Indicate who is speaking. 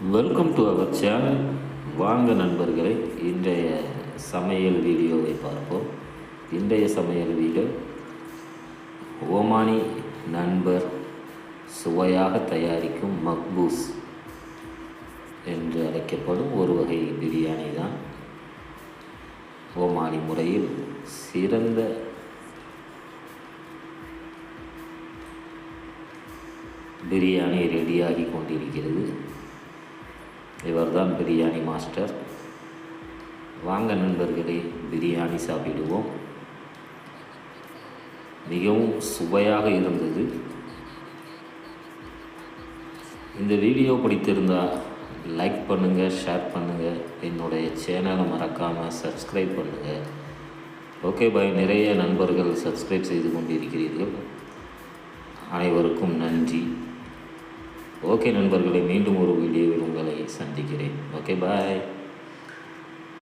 Speaker 1: Welcome to our channel. வாங்க நண்பர்களே, இன்றைய சமையல் வீடியோவை பார்ப்போம். இன்றைய சமையல் வீடியோ ஓமானி நண்பர் சுவையாக தயாரிக்கும் மக்பூஸ் என்று அழைக்கப்படும் ஒரு வகை பிரியாணி தான். ஓமானி முறையில் சிறந்த பிரியாணி ரெடியாகி கொண்டிருக்கிறது. இவர்தான் பிரியாணி மாஸ்டர். வாங்க நண்பர்களே, பிரியாணி சாப்பிடுவோம். மிகவும் சுவையாக இருந்தது. இந்த வீடியோ பிடித்திருந்தால் லைக் பண்ணுங்கள், ஷேர் பண்ணுங்கள். என்னுடைய சேனலை மறக்காமல் சப்ஸ்கிரைப் பண்ணுங்கள். Okay bye. நிறைய நண்பர்கள் சப்ஸ்கிரைப் செய்து கொண்டிருக்கிறீர்கள். அனைவருக்கும் நன்றி. ஓகே நண்பர்களே, மீண்டும் ஒரு வீடியோவில் உங்களை சந்திக்கிறேன். Okay bye.